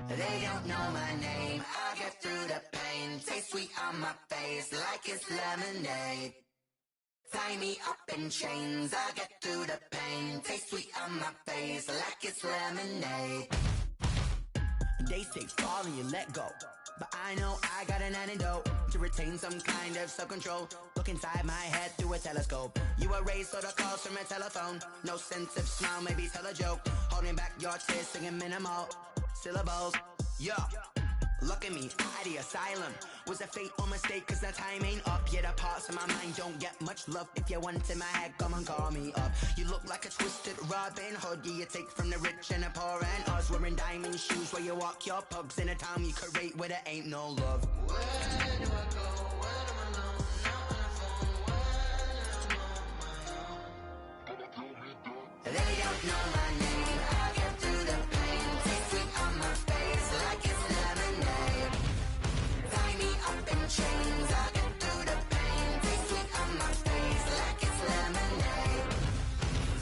They don't know my name, I get through the pain. Taste sweet on my face like it's lemonade. Tie me up in chains, I get through the pain. Taste sweet on my face like it's lemonade. They say fall and you let go, but I know I got an antidote to retain some kind of self-control. Look inside my head through a telescope. You erase all the calls from a telephone. No sense of smile, maybe tell a joke. Holding back your tears, singing minimal syllables. Yeah, look at me, out of the asylum. Was a fate or mistake, cause the time ain't up. Yeah, the parts of my mind don't get much love. If you want in my head, come and call me up. You look like a twisted Robin Hood. Yeah, you take from the rich and the poor and us. Wearing diamond shoes where you walk your pugs in a town you create where there ain't no love. Where do I go? When I'm alone? Not on the phone. When I'm on my own. They don't know my name. I get through the pain. Taste sweet on my face like it's lemonade. Tie me up in chains. I get through the pain. Taste sweet on my face like it's lemonade.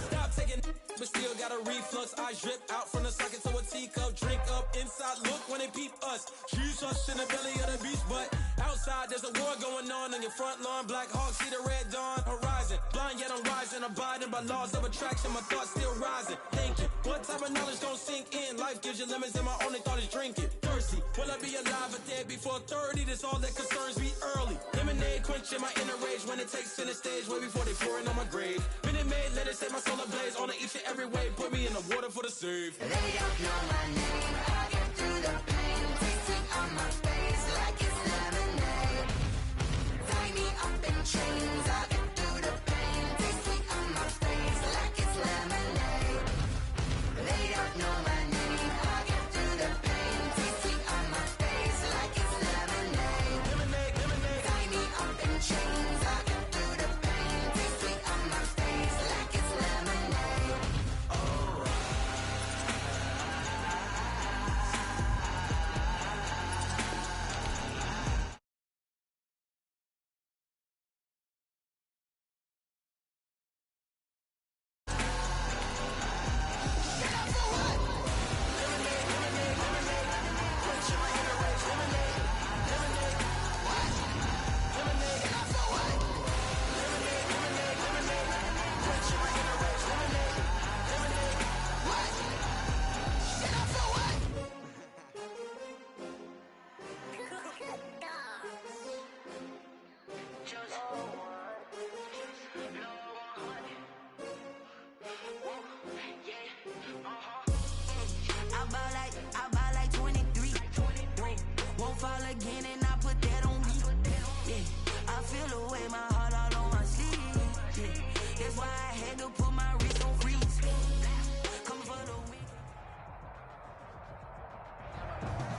Stop taking, but still got a reflux. Eyes drip out from the socket to a teacup. Drink up inside, look when they peep us. Choose us in the belly of the beach, but outside there's a war going on your front lawn. Black Hawk see the red dawn horizon. Blind yet I'm rising, abiding by laws of attraction. My thoughts still rising. Thinking, what type of knowledge gon' sink in? Life gives you lemons and my only thought is drinking. Thirsty, will I be alive or dead before 30? That's all that concerns me early. Lemonade quenching my inner rage when it takes center stage way before they pour it on my grave. Minute Maid, let it set my soul ablaze on each and every way. Put me in the water for the save. They don't know my name. I get through the pain. Taste sweet on my face like it's lemonade. Tie me up in chains. I get through the pain. Taste sweet on my face like it's lemonade. They don't know my name. I get through the pain. Taste sweet on my face like it's lemonade. Tie me up in chains. I get through the pain. Taste sweet on my face like it's lemonade. I buy like 23. Won't fall again and I put that on me. Yeah, I feel the way my heart all on my sleeve. Yeah, that's why I had to put my wrist on freeze. Come for the week.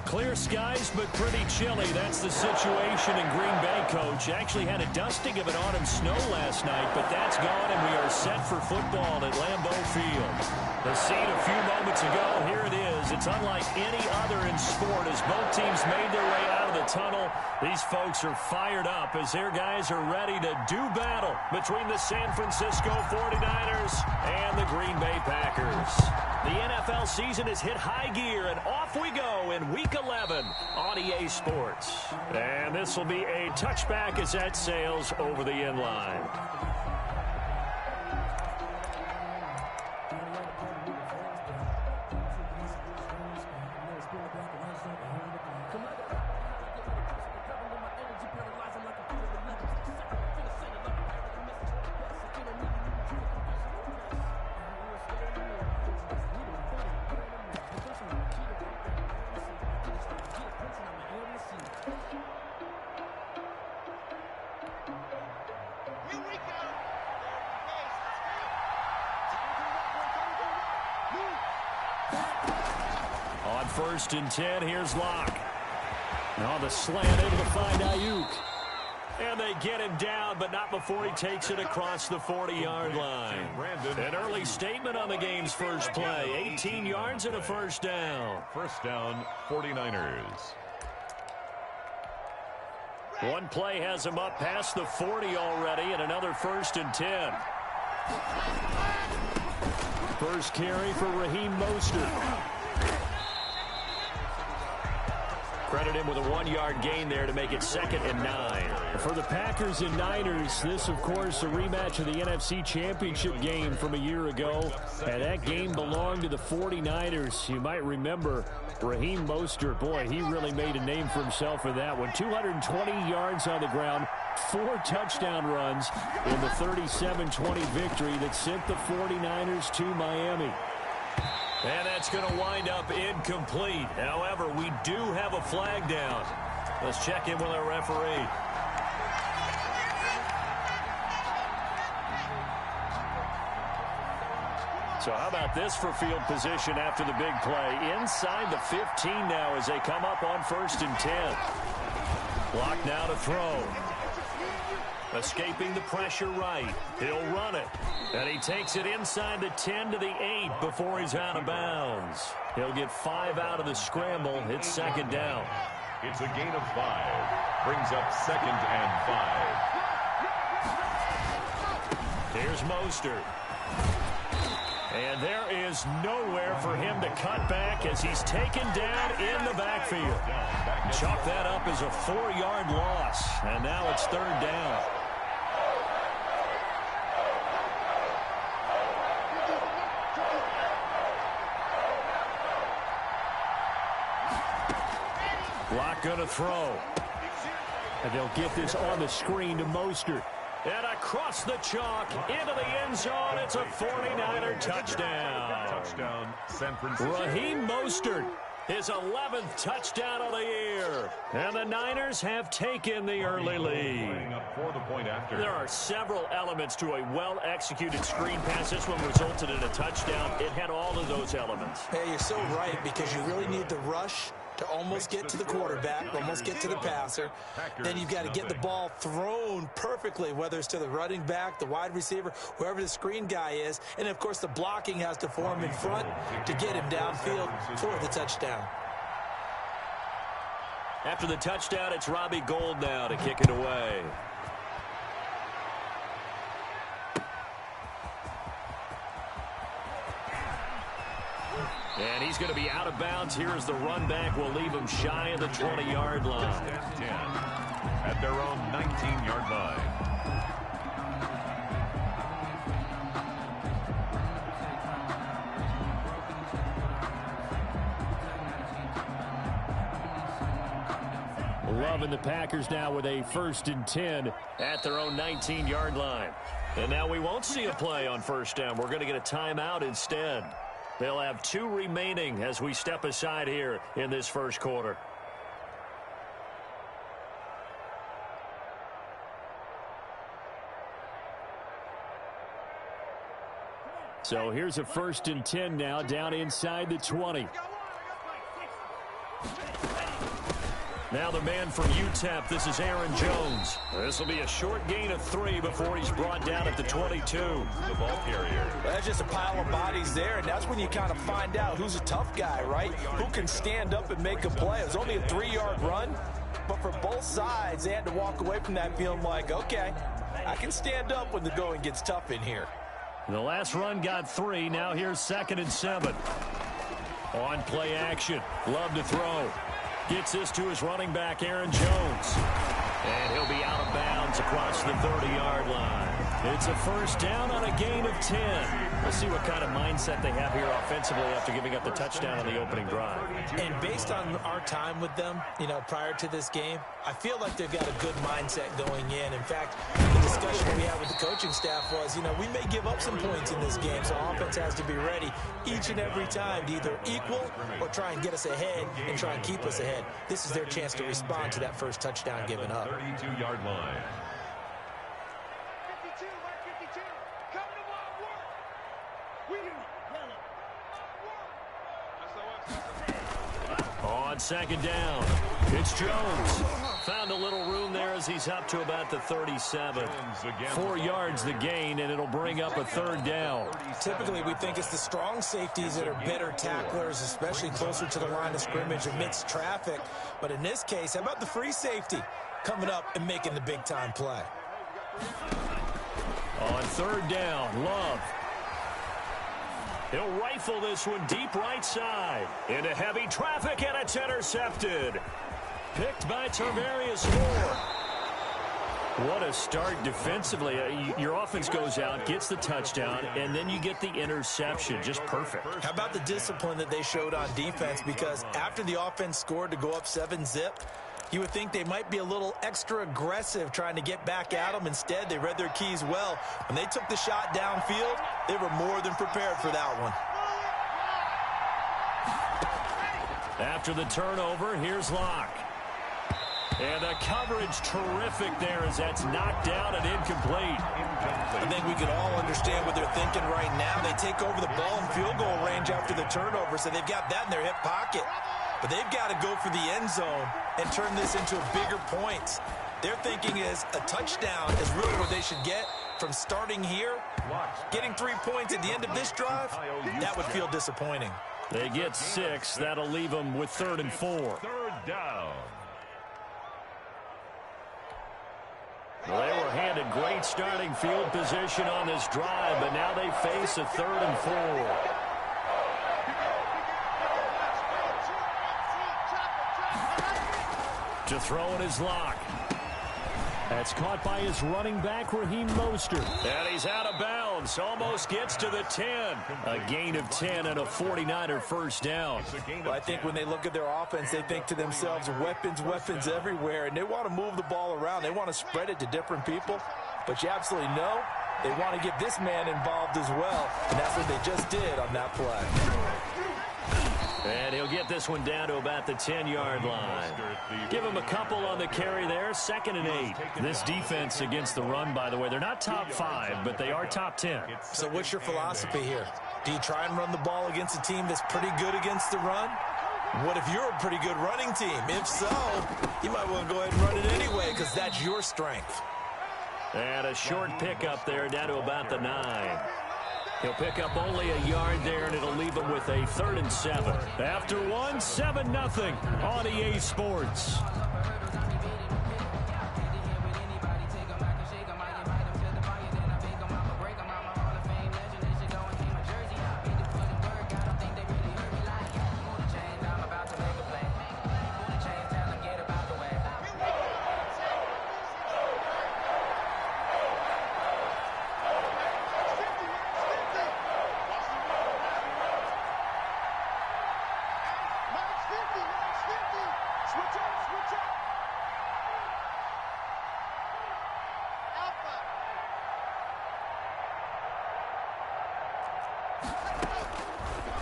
Clear skies, but pretty chilly. That's the situation in Green Bay, Coach. Actually had a dusting of an autumn snow last night, but that's gone, and we are set for football at Lambeau Field. The scene a few moments ago, here it is. It's unlike any other in sport as both teams made their way out of the tunnel. These folks are fired up as their guys are ready to do battle between the San Francisco 49ers and the Green Bay Packers. The NFL season has hit high gear, and off we go in Week 11 on EA Sports. And this will be a touchback as that sails over the end line. On 1st and 10, here's Locke. Now the slant, able to find Ayuk. And they get him down, but not before he takes it across the 40-yard line. An early statement on the game's first play. 18 yards and a first down. First down, 49ers. One play has him up past the 40 already, and another 1st and 10. First carry for Raheem Mostert. Credit him with a 1-yard gain there to make it 2nd and 9. For the Packers and Niners, this, of course, a rematch of the NFC Championship game from a year ago. And that game belonged to the 49ers. You might remember Raheem Mostert. Boy, he really made a name for himself in that one. 220 yards on the ground, 4 touchdown runs in the 37-20 victory that sent the 49ers to Miami. And that's going to wind up incomplete. However, we do have a flag down. Let's check in with our referee. So how about this for field position after the big play? Inside the 15 now as they come up on 1st and 10. Block now to throw. Escaping the pressure right. He'll run it. And he takes it inside the 10 to the 8 before he's out of bounds. He'll get 5 out of the scramble. It's 2nd down. It's a gain of 5. Brings up 2nd and 5. Here's Mostert. And there is nowhere for him to cut back as he's taken down in the backfield. Chalk that up as a 4-yard loss. And now it's 3rd down. Block going to throw. And they'll get this on the screen to Mostert. And across the chalk into the end zone. It's a 49er touchdown. Touchdown, San Francisco. Raheem Mostert, his 11th touchdown of the year. And the Niners have taken the early lead. For the point after. There are several elements to a well-executed screen pass. This one resulted in a touchdown. It had all of those elements. Hey, you're so right, because you really need the rush to almost get to the quarterback, almost get to the passer. Then you've got to get the ball thrown perfectly, whether it's to the running back, the wide receiver, whoever the screen guy is. And, of course, the blocking has to form in front to get him downfield for the touchdown. After the touchdown, it's Robbie Gould now to kick it away. And he's going to be out of bounds. Here is the run back. Will leave him shy of the 20-yard line. 10 at their own 19-yard line. Loving the Packers now with a 1st and 10 at their own 19-yard line. And now we won't see a play on 1st down. We're going to get a timeout instead. They'll have 2 remaining as we step aside here in this 1st quarter. So here's a 1st and 10 now down inside the 20. Now the man from UTEP, this is Aaron Jones. This will be a short gain of 3 before he's brought down at the 22. The ball carrier. Well, that's just a pile of bodies there, and that's when you kind of find out who's a tough guy, right? Who can stand up and make a play. It was only a 3-yard run, but for both sides, they had to walk away from that feeling like, okay, I can stand up when the going gets tough in here. The last run got 3. Now here's 2nd and 7. On play action. Love to throw. Gets this to his running back, Aaron Jones. And he'll be out of bounds across the 30-yard line. It's a 1st down on a gain of 10. Let's see what kind of mindset they have here offensively after giving up the touchdown on the opening drive. And based on our time with them, you know, prior to this game, I feel like they've got a good mindset going in. In fact, the discussion we had with the coaching staff was, you know, we may give up some points in this game, so offense has to be ready each and every time to either equal or try and get us ahead and try and keep us ahead. This is their chance to respond to that first touchdown given up. 32-yard line. On 2nd down, it's Jones. Found a little room there as he's up to about the 37. 4 yards the gain, and it'll bring up a 3rd down. Typically, we think it's the strong safeties that are better tacklers, especially closer to the line of scrimmage amidst traffic. But in this case, how about the free safety coming up and making the big-time play? On 3rd down, Love. He'll rifle this one deep right side. Into heavy traffic, and it's intercepted. picked by Tarvarius Moore. What a start defensively. Your offense goes out, gets the touchdown, and then you get the interception. Just perfect. How about the discipline that they showed on defense? Because after the offense scored to go up 7-zip, you would think they might be a little extra aggressive trying to get back at them. Instead, they read their keys well. When they took the shot downfield, they were more than prepared for that one. After the turnover, here's Locke. And the coverage terrific there as that's knocked down and incomplete. I think we can all understand what they're thinking right now. They take over the ball in field goal range after the turnover, so they've got that in their hip pocket. But they've got to go for the end zone and turn this into bigger points. Their thinking is a touchdown is really what they should get from starting here. Getting 3 points at the end of this drive, that would feel disappointing. They get 6. That'll leave them with 3rd and 4. 3rd down. Well, they were handed great starting field position on this drive, but now they face a 3rd and 4. To throw in his Locke. That's caught by his running back, Raheem Mostert. And he's out of bounds. Almost gets to the 10. A gain of 10 and a 49er first down. Well, I think when they look at their offense, they think to themselves, weapons, weapons everywhere. And they want to move the ball around. They want to spread it to different people. But you absolutely know they want to get this man involved as well. And that's what they just did on that play. And he'll get this one down to about the 10-yard line. Give him a couple on the carry there. 2nd and 8. This defense against the run, by the way, they're not top 5, but they are top 10. So what's your philosophy here? Do you try and run the ball against a team that's pretty good against the run? What if you're a pretty good running team? If so, you might want to go ahead and run it anyway because that's your strength. And a short pickup there down to about the 9. He'll pick up only a yard there, and it'll leave him with a 3rd and 7. After 1, 7-0 on EA Sports.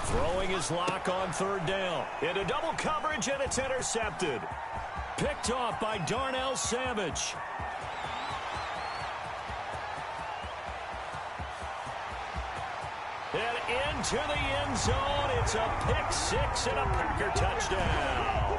Throwing his Locke on 3rd down. Into double coverage, and it's intercepted. Picked off by Darnell Savage. And into the end zone. It's a pick 6 and a Packer touchdown.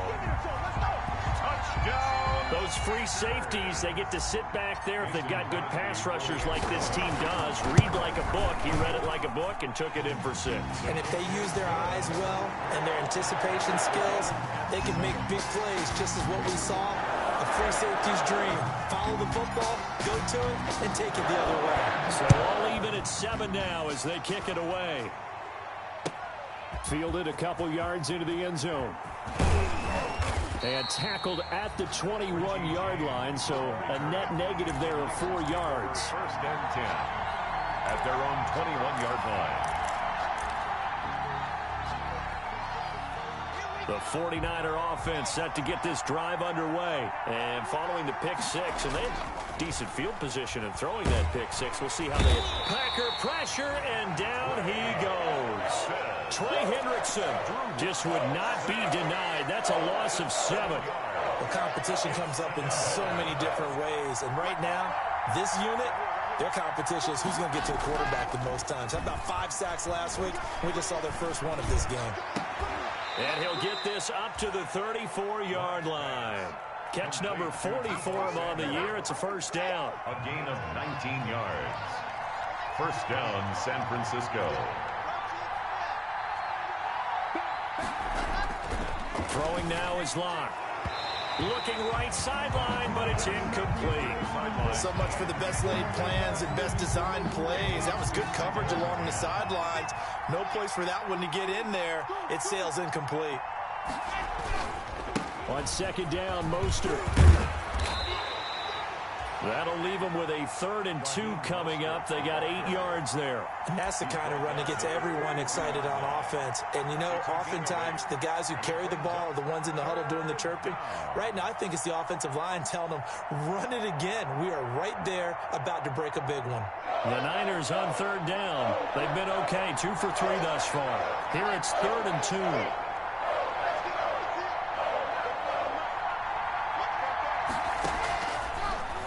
Touchdown. Those free safeties, they get to sit back there if they've got good pass rushers like this team does. Read like a book. He read it like a book and took it in for 6. And if they use their eyes well and their anticipation skills, they can make big plays, just as what we saw. A free safety's dream. Follow the football, go to it, and take it the other way. So all even at 7 now as they kick it away. Fielded a couple yards into the end zone. And tackled at the 21-yard line, so a net negative there of 4 yards. 1st and 10 at their own 21-yard line. The 49er offense set to get this drive underway. And following the pick 6, and they had decent field position in throwing that pick 6. We'll see how they... Packer pressure, and down he goes. Trey Hendrickson just would not be denied. That's a loss of 7. The competition comes up in so many different ways. And right now, this unit, their competition is who's going to get to the quarterback the most times. How about 5 sacks last week? We just saw their first one of this game. And he'll get this up to the 34-yard line. Catch number 40 for him on the year. It's a first down. A gain of 19 yards. First down, San Francisco. Throwing now is Locke. Looking right sideline, but it's incomplete. So much for the best laid plans and best designed plays. That was good coverage along the sidelines. No place for that one to get in there. It sails incomplete. On second down, Mostert. That'll leave them with a 3rd and 2 coming up. They got 8 yards there. And that's the kind of run that gets everyone excited on offense. And, you know, oftentimes the guys who carry the ball are the ones in the huddle doing the chirping. Right now, I think it's the offensive line telling them, run it again. We are right there about to break a big one. The Niners on 3rd down. They've been okay, 2 for 3 thus far. Here it's 3rd and 2.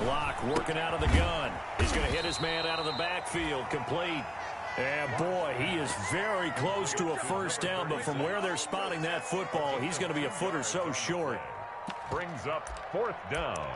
Block working out of the gun. He's going to hit his man out of the backfield. Complete. And, boy, he is very close to a first down, but from where they're spotting that football, he's going to be a foot or so short. Brings up 4th down.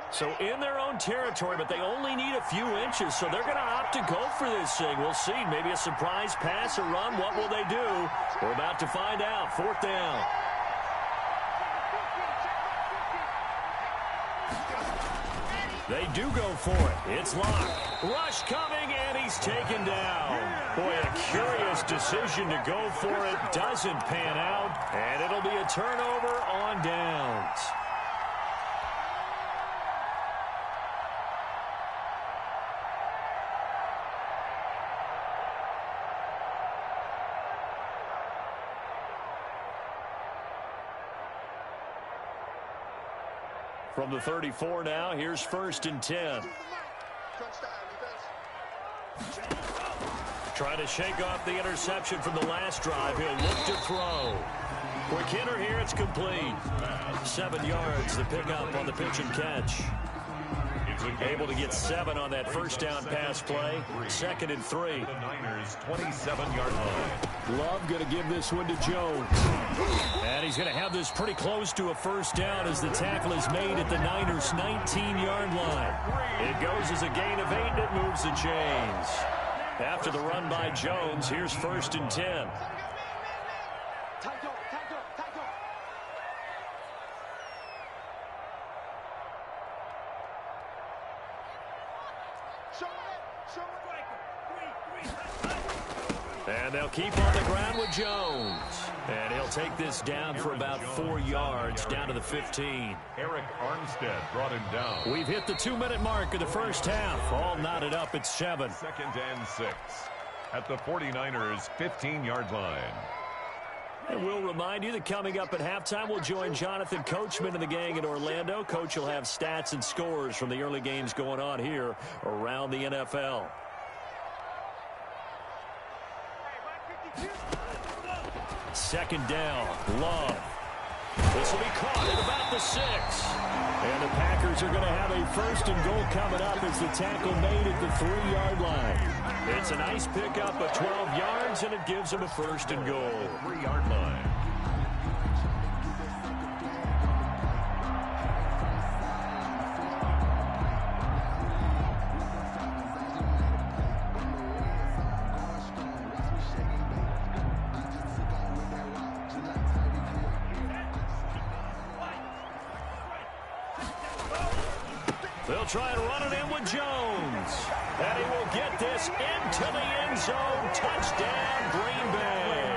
So in their own territory, but they only need a few inches, so they're going to opt to go for this thing. We'll see. Maybe a surprise pass or run. What will they do? We're about to find out. 4th down. They do go for it. It's locked. Rush coming, and he's taken down. Boy, a curious decision to go for it. Doesn't pan out, and it'll be a turnover on downs. From the 34 now, here's 1st and 10. Trying to shake off the interception from the last drive. He'll look to throw. Quick hitter here, it's complete. 7 yards, the pickup on the pitch and catch. Able to get 7 on that first down pass play. 2nd and 3. The Niners 27-yard line. Love going to give this one to Jones. And he's going to have this pretty close to a first down as the tackle is made at the Niners' 19-yard line. It goes as a gain of 8, and it moves the chains. After the run by Jones, here's 1st and 10. And they'll keep on the ground with Jones. And he'll take this down for about 4 yards, down to the 15. Eric Armstead brought him down. We've hit the 2-minute mark of the first half. All knotted up at 7. 2nd and 6 at the 49ers' 15-yard line. And we'll remind you that coming up at halftime, we'll join Jonathan Coachman and the gang in Orlando. Coach will have stats and scores from the early games going on here around the NFL. Second down, Love. This will be caught at about the 6. And the Packers are going to have a 1st and goal coming up as the tackle made at the 3-yard line. It's a nice pickup of 12 yards, and it gives them a 1st and goal. 3-yard line. They'll try and run it in with Jones. And he will get this into the end zone. Touchdown, Green Bay.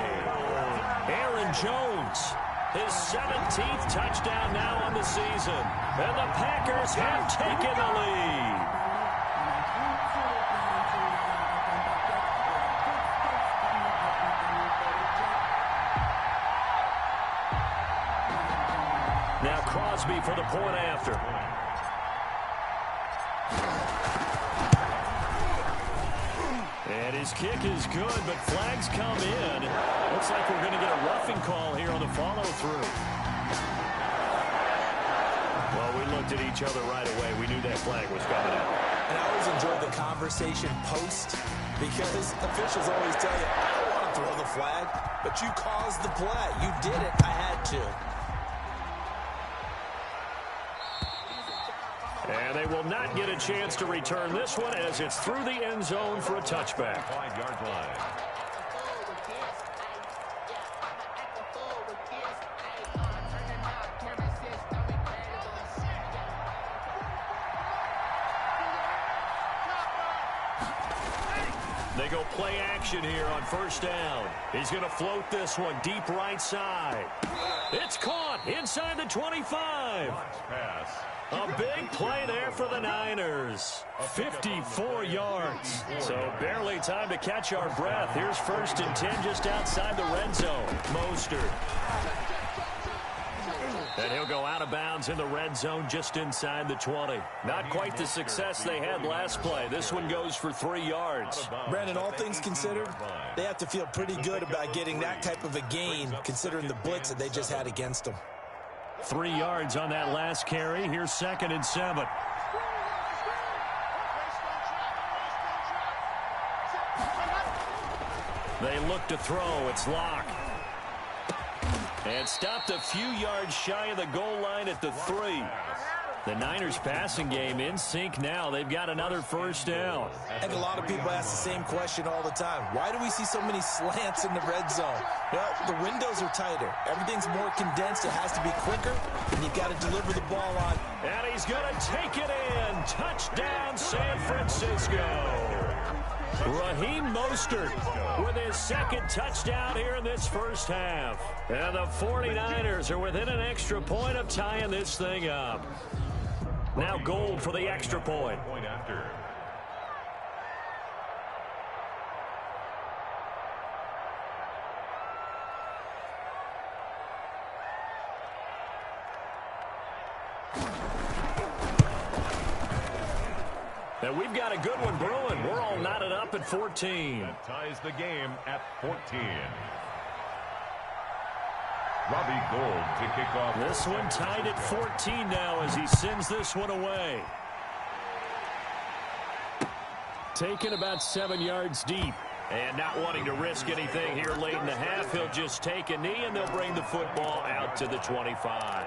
Aaron Jones, his 17th touchdown now on the season. And the Packers have taken the lead. Now Crosby for the point after. And his kick is good, but flags come in. Looks like we're going to get a roughing call here on the follow-through. Well, we looked at each other right away. We knew that flag was coming out. And I always enjoy the conversation post because officials always tell you, I don't want to throw the flag, but you caused the play. You did it. I had to. And they will not get a chance to return this one as it's through the end zone for a touchback. 5-yard line. They go play action here on first down. He's going to float this one deep right side. It's caught inside the 25. A big play there for the Niners. 54 yards. So barely time to catch our breath. Here's 1st and 10 just outside the red zone. Mostert. And he'll go out of bounds in the red zone just inside the 20. Not quite the success they had last play. This one goes for 3 yards. Brandon, all things considered, they have to feel pretty good about getting that type of a gain, considering the blitz that they just had against them. 3 yards on that last carry. Here's 2nd and 7. They look to throw. It's Locke. And stopped a few yards shy of the goal line at the 3. The Niners passing game in sync now. They've got another first down. And a lot of people ask the same question all the time. Why do we see so many slants in the red zone? Well, the windows are tighter. Everything's more condensed. It has to be quicker, and you've got to deliver the ball on. And he's going to take it in. Touchdown, San Francisco. Raheem Mostert with his 2nd touchdown here in this first half. And the 49ers are within an extra point of tying this thing up. Now Gold for the extra point. And we've got a good one brewing. We're all knotted up at 14. That ties the game at 14. Robbie Gould to kick off. This one tied at 14 now as he sends this one away. Taken about 7 yards deep. And not wanting to risk anything here late in the half, he'll just take a knee and they'll bring the football out to the 25.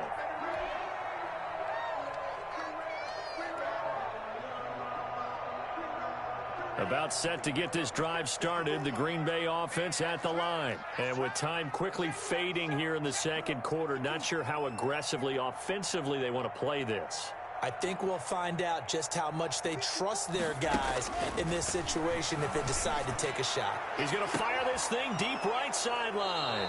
About set to get this drive started, the Green Bay offense at the line. And with time quickly fading here in the second quarter, not sure how aggressively, offensively they want to play this. I think we'll find out just how much they trust their guys in this situation if they decide to take a shot. He's going to fire this thing deep right sideline.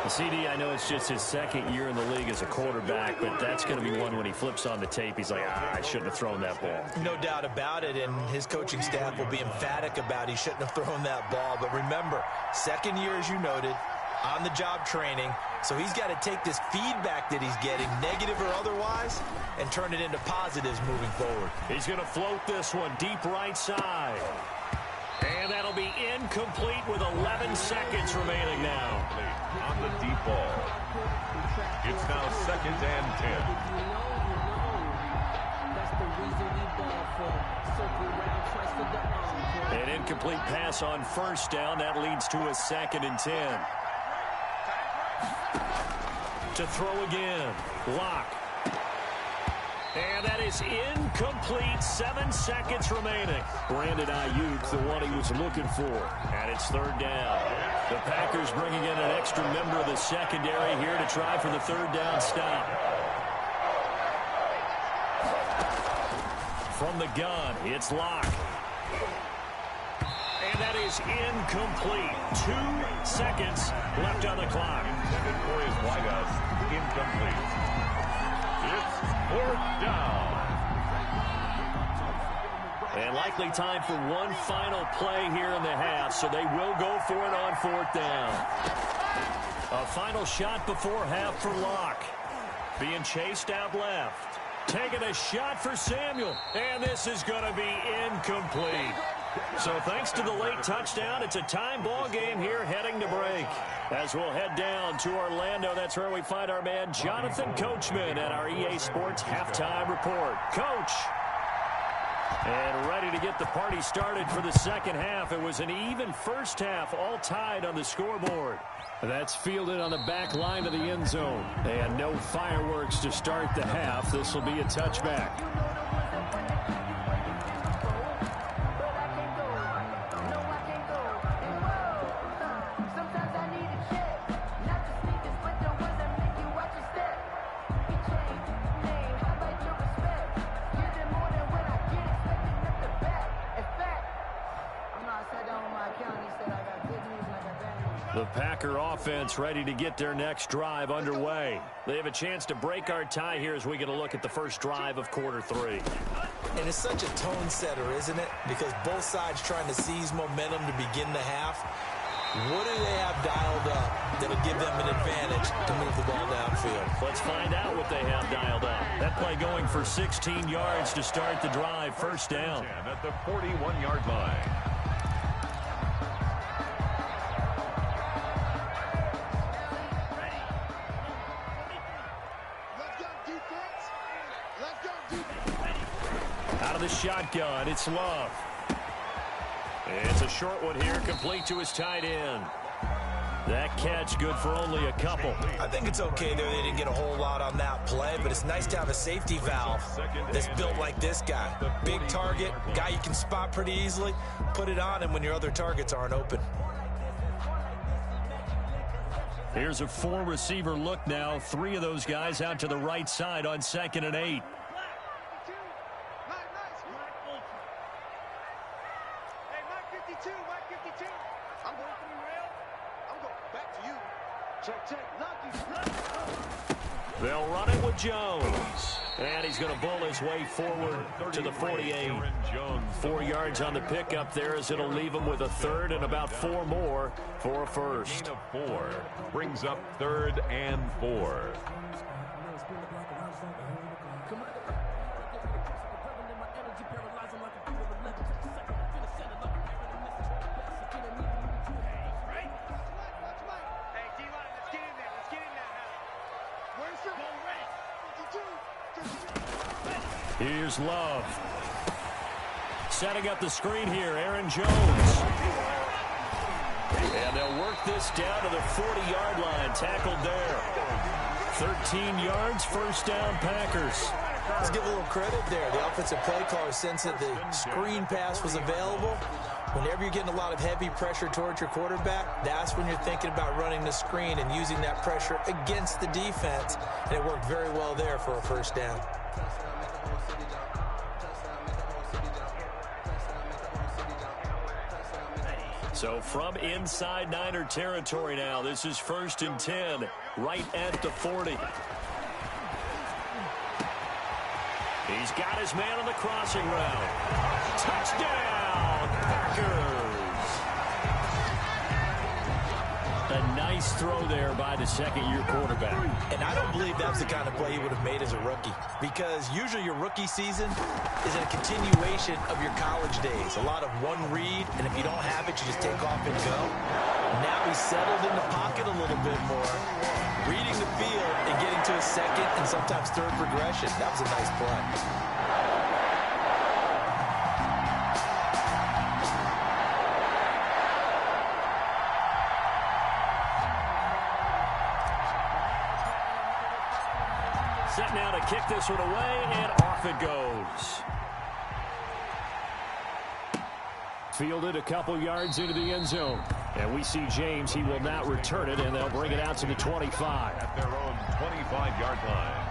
CD, I know it's just his 2nd year in the league as a quarterback, but that's going to be one when he flips on the tape, he's like, I shouldn't have thrown that ball. No doubt about it, and his coaching staff will be emphatic about he shouldn't have thrown that ball. But remember, 2nd year, as you noted, on-the-job training, so he's got to take this feedback that he's getting, negative or otherwise, and turn it into positives moving forward. He's going to float this one deep right side. And that'll be incomplete with 11 seconds remaining now. On the deep ball. It's now 2nd and 10. An incomplete pass on first down. That leads to a 2nd and 10. To throw again. Locke. And that is incomplete. 7 seconds remaining. Brandon Ayuk, the one he was looking for. And it's 3rd down. The Packers bringing in an extra member of the secondary here to try for the 3rd down stop. From the gun, it's Locke. And that is incomplete. 2 seconds left on the clock. Victorious wideouts, incomplete. It's 4th down. And likely time for one final play here in the half, so they will go for it on 4th down. A final shot before half for Locke. Being chased out left. Taking a shot for Samuel. And this is going to be incomplete. So thanks to the late touchdown, it's a time ball game here heading to break. As we'll head down to Orlando, that's where we find our man Jonathan Coachman at our EA Sports Halftime Report. Coach. And ready to get the party started for the second half. It was an even first half, all tied on the scoreboard. That's fielded on the back line of the end zone. And no fireworks to start the half. This will be a touchback. The Packer offense ready to get their next drive underway. They have a chance to break our tie here as we get a look at the first drive of quarter 3. And it's such a tone setter, isn't it? Because both sides trying to seize momentum to begin the half. What do they have dialed up that'll give them an advantage to move the ball downfield? Let's find out what they have dialed up. That play going for 16 yards to start the drive. First down. At the 41-yard line. Out of the shotgun, it's Love. It's a short one here, complete to his tight end. That catch good for only a couple. I think it's okay there. They didn't get a whole lot on that play, but it's nice to have a safety valve that's built like this guy. Big target, guy you can spot pretty easily. Put it on him when your other targets aren't open. Here's a 4-receiver look now. 3 of those guys out to the right side on 2nd and 8. They'll run it with Jones. And he's going to bull his way forward to the 48. 4 yards on the pickup there as it'll leave him with a third and about 4 more for a first. 4 brings up 3rd and 4. Here's Love. Setting up the screen here, Aaron Jones. And they'll work this down to the 40-yard line, tackled there. 13 yards, first down, Packers. Let's give a little credit there. The offensive play caller sensed that the screen pass was available. Whenever you're getting a lot of heavy pressure towards your quarterback, that's when you're thinking about running the screen and using that pressure against the defense. And it worked very well there for a first down. So from inside Niner territory now, this is 1st and 10, right at the 40. He's got his man on the crossing route. Touchdown, Packers! A nice throw there by the second-year quarterback. And I don't believe that's the kind of play he would have made as a rookie, because usually your rookie season is a continuation of your college days. A lot of one read, and if you don't have it, you just take off and go. Now he's settled in the pocket a little bit more, reading the field and getting to a second and sometimes third progression. That was a nice play. Set now to kick this one away, and off it goes. Fielded a couple yards into the end zone. And we see James. He will not return it, and they'll bring it out to the 25. At their own 25-yard line.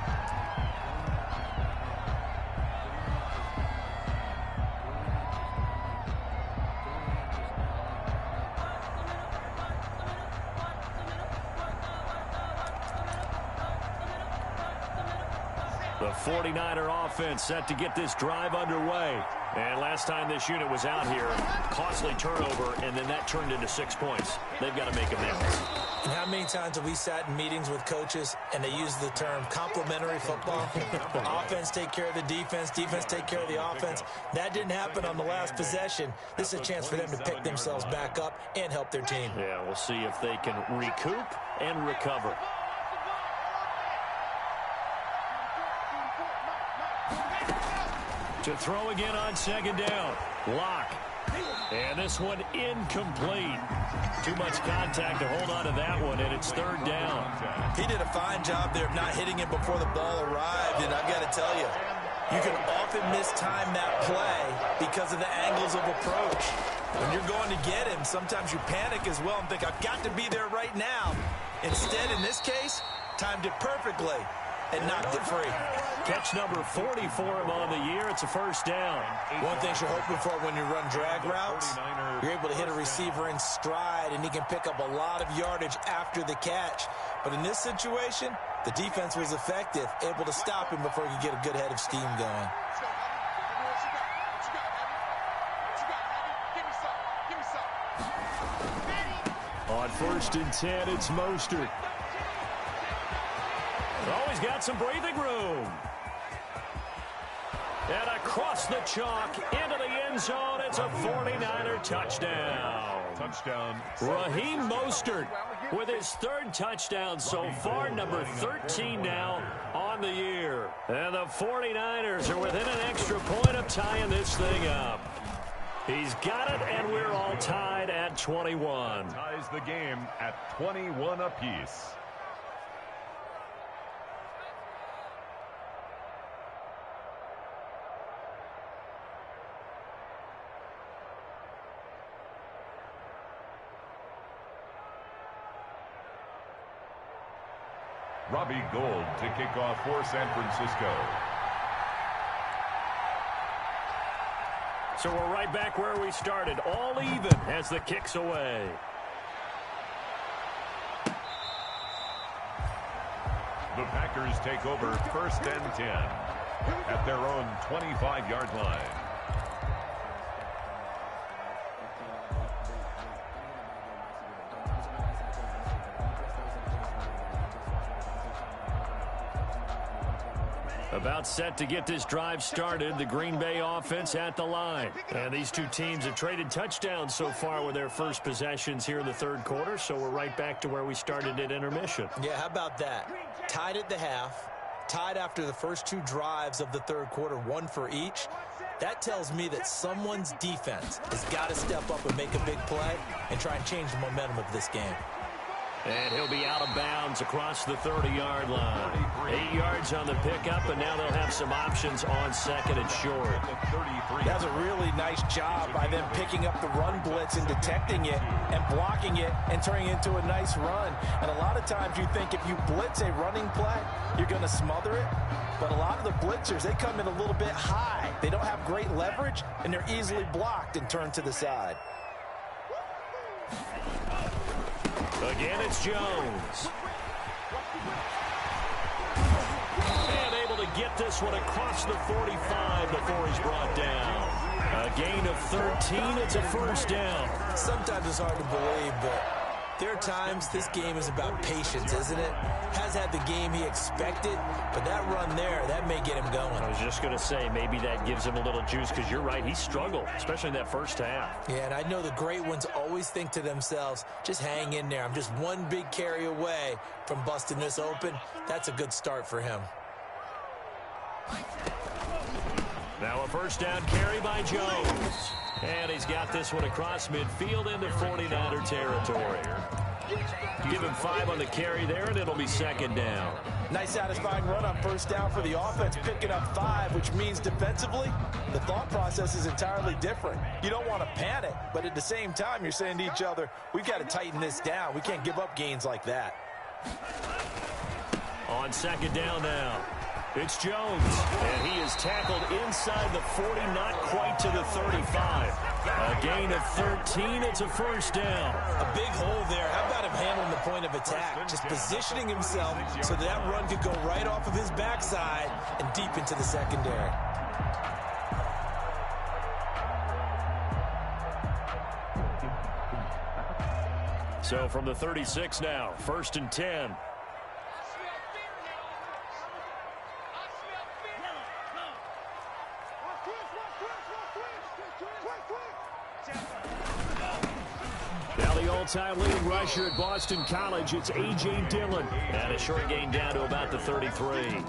The 49er offense set to get this drive underway. And last time this unit was out here, costly turnover, and then that turned into 6 points. They've got to make amends. And how many times have we sat in meetings with coaches and they use the term complementary football? Offense take care of the defense, defense take care of the offense. That didn't happen on the last possession. This is a chance for them to pick themselves back up and help their team. Yeah, we'll see if they can recoup and recover. To throw again on second down. Lock. And this one incomplete. Too much contact to hold on to that one, and it's third down. He did a fine job there of not hitting him before the ball arrived, and I've got to tell you, you can often mistime that play because of the angles of approach. When you're going to get him, sometimes you panic as well and think, I've got to be there right now. Instead, in this case, timed it perfectly. and knocked it free. Catch number 40 for him on the year. It's a first down. One thing you're hoping for when you run drag routes, you're able to hit a receiver in stride, and he can pick up a lot of yardage after the catch. But in this situation, the defense was effective, able to stop him before he could get a good head of steam going. On 1st and 10, it's Mostert. Oh, he's got some breathing room. And across the chalk, into the end zone, it's a 49er touchdown. Raheem Mostert with his 3rd touchdown so far, number 13 now on the year. And the 49ers are within an extra point of tying this thing up. He's got it, and we're all tied at 21. Ties the game at 21 apiece. Robbie Gould to kick off for San Francisco. So we're right back where we started, all even as the kick's away. The Packers take over 1st and 10 at their own 25-yard line. About set to get this drive started, the Green Bay offense at the line. And these two teams have traded touchdowns so far with their first possessions here in the 3rd quarter, so we're right back to where we started at intermission. Yeah, how about that? Tied at the half, tied after the first 2 drives of the 3rd quarter, 1 for each. That tells me that someone's defense has got to step up and make a big play and try and change the momentum of this game. And he'll be out of bounds across the 30-yard line. 8 yards on the pickup, and now they'll have some options on 2nd and short. That's a really nice job by them picking up the run blitz and detecting it and blocking it and turning it into a nice run. And a lot of times you think if you blitz a running play, you're going to smother it. But a lot of the blitzers, they come in a little bit high. They don't have great leverage, and they're easily blocked and turned to the side. Again, it's Jones. And able to get this one across the 45 before he's brought down. A gain of 13, it's a first down. Sometimes it's hard to believe, but there are times this game is about patience, isn't it? Has had the game he expected, but that run there, that may get him going. I was just going to say, maybe that gives him a little juice, because you're right, he struggled, especially in that first half. Yeah, and I know the great ones always think to themselves, just hang in there. I'm just one big carry away from busting this open. That's a good start for him. Now a first down carry by Jones. And he's got this one across midfield into 49er territory. Give him 5 on the carry there, and it'll be 2nd down. Nice satisfying run on first down for the offense, picking up 5, which means defensively, the thought process is entirely different. You don't want to panic, but at the same time, you're saying to each other, we've got to tighten this down. We can't give up gains like that. On 2nd down now, it's Jones, and he is tackled inside the 40, not quite to the 35. A gain of 13, it's a first down. A big hole there. How about him handling the point of attack? Just positioning himself so that run could go right off of his backside and deep into the secondary. So from the 36 now, 1st and 10. Now the all-time leading rusher at Boston College, it's A.J. Dillon. And a short gain down to about the 33.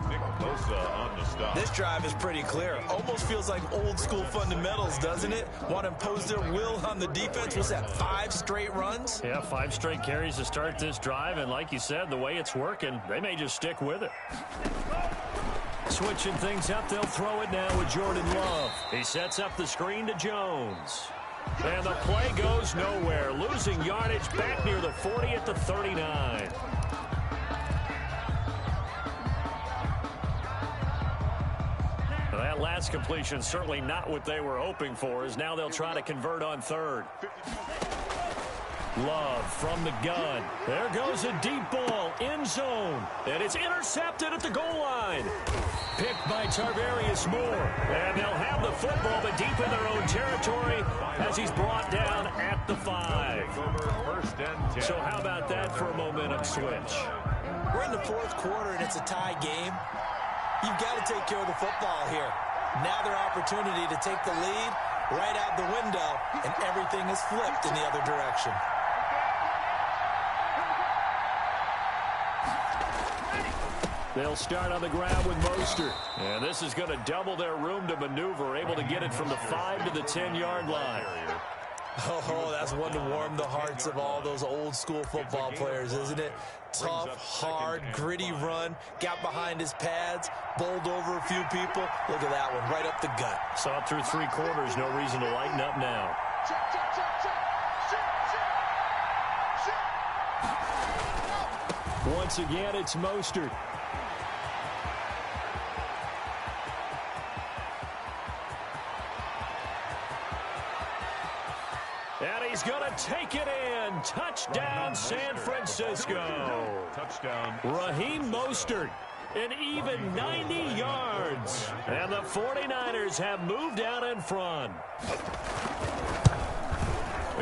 This drive is pretty clear. Almost feels like old-school fundamentals, doesn't it? Want to impose their will on the defense. Was that 5 straight runs? Yeah, 5 straight carries to start this drive. And like you said, the way it's working, they may just stick with it. Switching things up, they'll throw it now with Jordan Love. He sets up the screen to Jones. And the play goes nowhere. Losing yardage back near the 40 at the 39. pass completion, certainly not what they were hoping for, as now they'll try to convert on third. Love from the gun. There goes a deep ball, end zone, and it's intercepted at the goal line. Picked by Tarvarius Moore, and they'll have the football, but deep in their own territory as he's brought down at the 5. So how about that for a momentum switch? We're in the fourth quarter, and it's a tie game. You've got to take care of the football here. Now their opportunity to take the lead right out the window, and everything is flipped in the other direction. They'll start on the ground with Mostert. And this is going to double their room to maneuver, able to get it from the 5 to the 10-yard line. Oh, that's one to warm the hearts of all those old-school football players, isn't it? Tough, hard, gritty run, got behind his pads, bowled over a few people. Look at that one, right up the gut. Saw it through 3 quarters, no reason to lighten up now. Once again, it's Mostert. And he's going to take it in. Touchdown, San Francisco. Touchdown. Raheem Mostert, an even 90 yards. And the 49ers have moved out in front.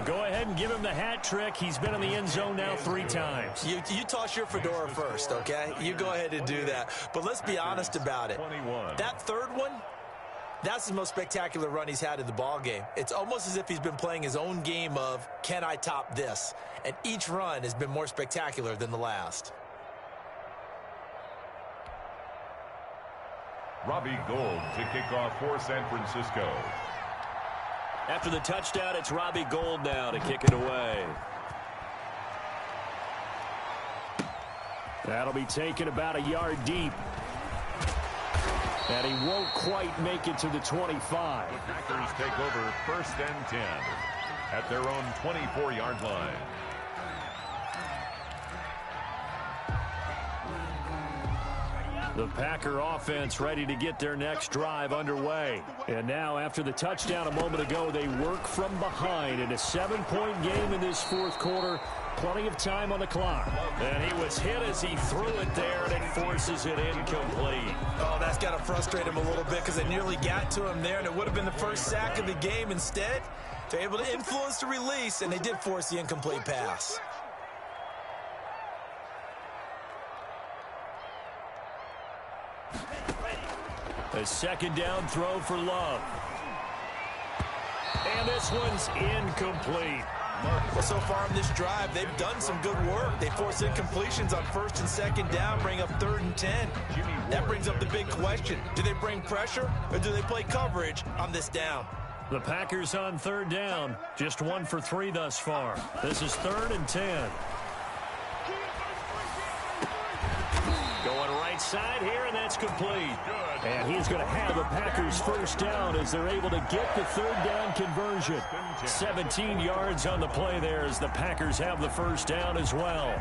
Go ahead and give him the hat trick. He's been in the end zone now 3 times. You toss your fedora first, okay? You go ahead and do that. But let's be honest about it. That third one, that's the most spectacular run he's had in the ball game. It's almost as if he's been playing his own game of, can I top this? And each run has been more spectacular than the last. Robbie Gould to kick off for San Francisco. After the touchdown, it's Robbie Gould now to kick it away. That'll be taken about a yard deep. And he won't quite make it to the 25. The Packers take over 1st and 10 at their own 24-yard line. The Packer offense ready to get their next drive underway. And now, after the touchdown a moment ago, they work from behind in a 7-point game in this fourth quarter. Plenty of time on the clock. And he was hit as he threw it there, and it forces it incomplete. Oh, that's got to frustrate him a little bit because it nearly got to him there, and it would have been the first sack of the game. Instead, they're able to influence the release, and they did force the incomplete pass. A second down throw for Love. And this one's incomplete. Well, so far in this drive, they've done some good work. They force incompletions on 1st and 2nd down, bring up 3rd and 10. That brings up the big question. Do they bring pressure or do they play coverage on this down? The Packers on 3rd down. Just 1 for 3 thus far. This is 3rd and 10. Going right side here, and that's complete. And he's going to have the Packers first down as they're able to get the 3rd down conversion. 17 yards on the play there as the Packers have the first down as well.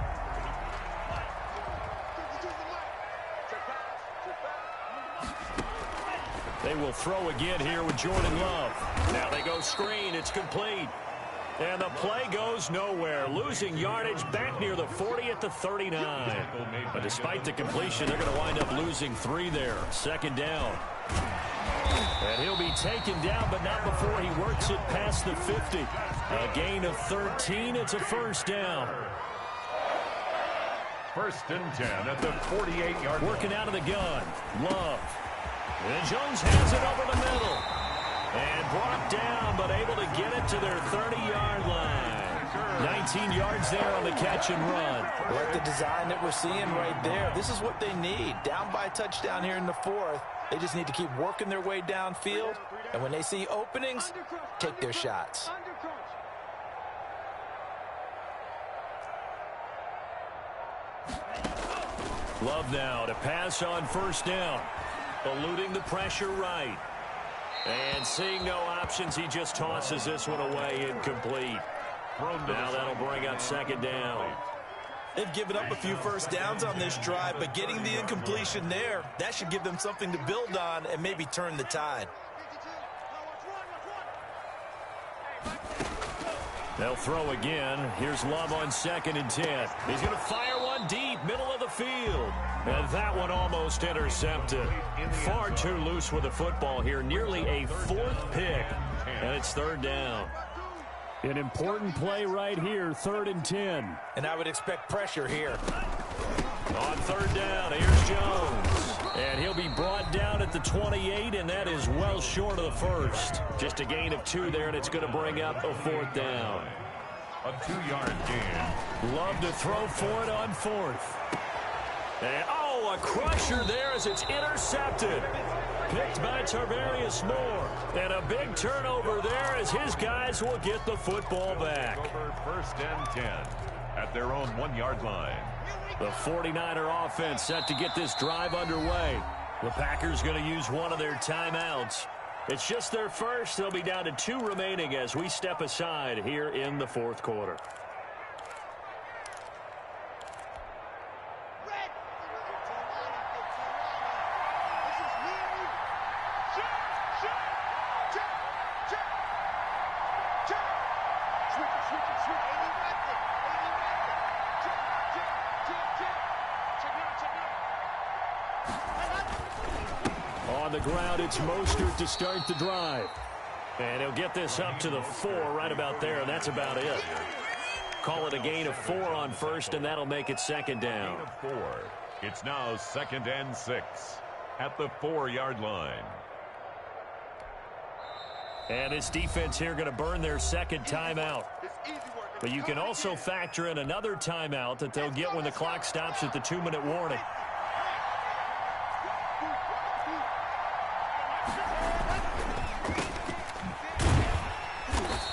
They will throw again here with Jordan Love. Now they go screen. It's complete. And the play goes nowhere. Losing yardage back near the 40 at the 39. But despite the completion, they're going to wind up losing 3 there. 2nd down. And he'll be taken down, but not before he works it past the 50. A gain of 13. It's a first down. 1st and 10 at the 48-yard line. Working out of the gun. Love. And Jones has it over the middle. And brought down, but able to get it to their 30-yard line. 19 yards there on the catch and run. Like the design that we're seeing right there. This is what they need. Down by a touchdown here in the 4th. They just need to keep working their way downfield. And when they see openings, take their shots. Love now to pass on 1st down. Eluding the pressure right. And seeing no options, he just tosses this one away incomplete. Now that'll bring up 2nd down. They've given up a few first downs on this drive, but getting the incompletion there, that should give them something to build on and maybe turn the tide. They'll throw again. Here's Love on 2nd and 10. He's going to fire one deep, middle of the field. And that one almost intercepted. Far too loose with the football here. Nearly a 4th pick. And it's 3rd down. An important play right here, 3rd and 10. And I would expect pressure here. On 3rd down, here's Jones. And he'll be brought down at the 28, and that is well short of the 1st. Just a gain of 2 there, and it's going to bring up a 4th down. A 2-yard gain. Love to throw for it on 4th. And, a crusher there as it's intercepted. Picked by Tarvarius Moore. And a big turnover there as his guys will get the football back. Over 1st and 10 at their own 1-yard line. The 49er offense set to get this drive underway. The Packers going to use one of their timeouts. It's just their first. They'll be down to 2 remaining as we step aside here in the 4th quarter. On the ground, it's Mostert to start the drive. And he'll get this up to the 4 right about there, and that's about it. Call it a gain of 4 on 1st, and that'll make it 2nd down. Gain of 4. It's now 2nd and 6 at the 4-yard line. And this defense here going to burn their 2nd timeout. But you can also factor in another timeout that they'll get when the clock stops at the 2-minute warning.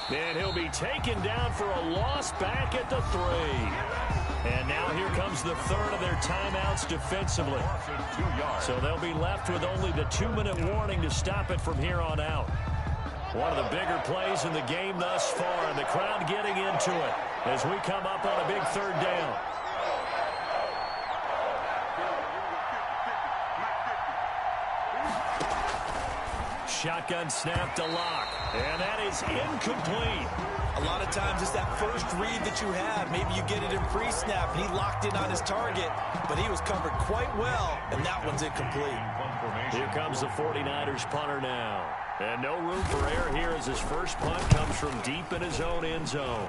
And he'll be taken down for a loss back at the 3. And now here comes the 3rd of their timeouts defensively. So they'll be left with only the 2-minute warning to stop it from here on out. One of the bigger plays in the game thus far, and the crowd getting into it as we come up on a big 3rd down. Shotgun snap to Lock, and that is incomplete. A lot of times it's that first read that you have. Maybe you get it in pre-snap, and he locked in on his target, but he was covered quite well, and that one's incomplete. Here comes the 49ers punter now. And no room for error here as his first punt comes from deep in his own end zone.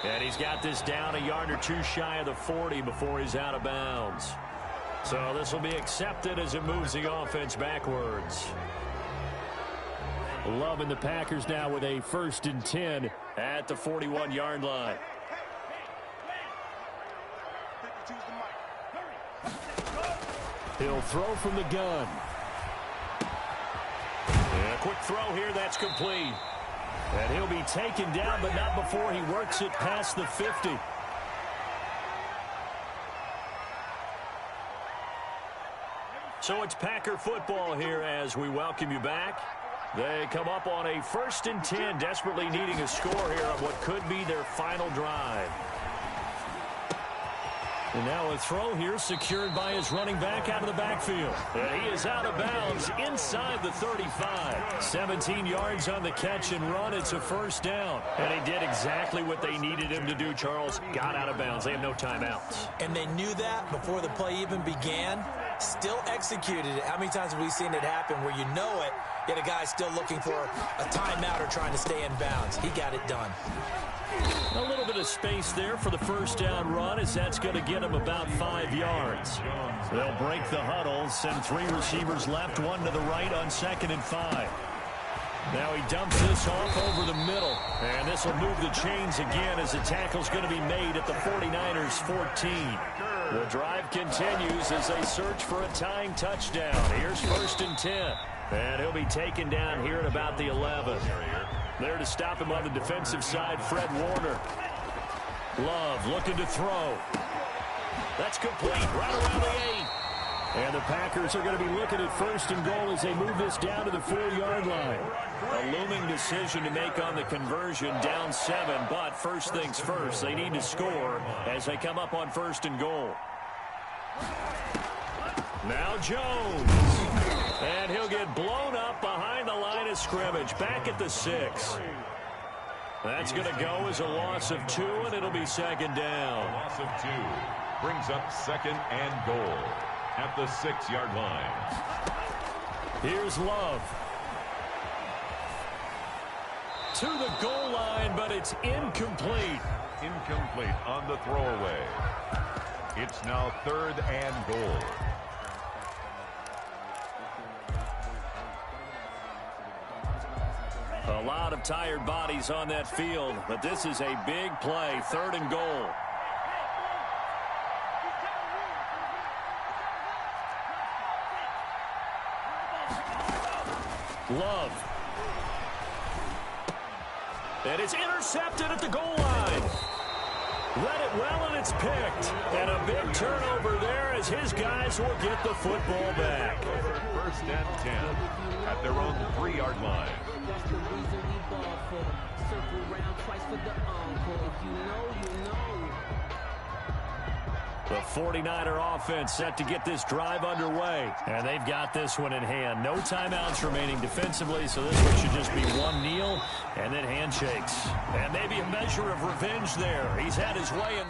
And he's got this down a yard or 2 shy of the 40 before he's out of bounds. So this will be accepted as it moves the offense backwards. Love and the Packers now with a 1st and 10 at the 41-yard line. He'll throw from the gun. And a quick throw here, that's complete. And he'll be taken down, but not before he works it past the 50. So it's Packer football here as we welcome you back. They come up on a 1st and 10, desperately needing a score here on what could be their final drive. And now a throw here secured by his running back out of the backfield. And he is out of bounds inside the 35. 17 yards on the catch and run. It's a 1st down. And he did exactly what they needed him to do, Charles. Got out of bounds. They have no timeouts. And they knew that before the play even began. Still executed it. How many times have we seen it happen where you know it, yet a guy still looking for a timeout or trying to stay in bounds? He got it done. A little bit of space there for the 1st down run as that's going to get him about 5 yards. They'll break the huddle, send 3 receivers left, 1 to the right on 2nd and 5. Now he dumps this off over the middle, and this will move the chains again as the tackle's going to be made at the 49ers 14. The drive continues as they search for a tying touchdown. Here's 1st and 10. And he'll be taken down here at about the 11. There to stop him on the defensive side, Fred Warner. Love looking to throw. That's complete right around the 8. And the Packers are going to be looking at 1st and goal as they move this down to the 4-yard line. A looming decision to make on the conversion, down 7. But first things first, they need to score as they come up on 1st and goal. Now Jones. And he'll get blown up behind the line of scrimmage. Back at the 6. That's going to go as a loss of 2, and it'll be 2nd down. A loss of 2 brings up 2nd and goal at the 6-yard line. Here's Love. To the goal line, but it's incomplete. Incomplete on the throwaway. It's now 3rd and goal. A lot of tired bodies on that field, but this is a big play, 3rd and goal. Love. And it's intercepted at the goal line. Read it well, and it's picked. And a big turnover there as his guys will get the football back. 1st and 10 at their own 3-yard line. That's the reason we ball for them. Circle round twice for the encore. If you know, you know. The 49er offense set to get this drive underway. And they've got this one in hand. No timeouts remaining defensively, so this one should just be one kneel and then handshakes. And maybe a measure of revenge there. He's had his way in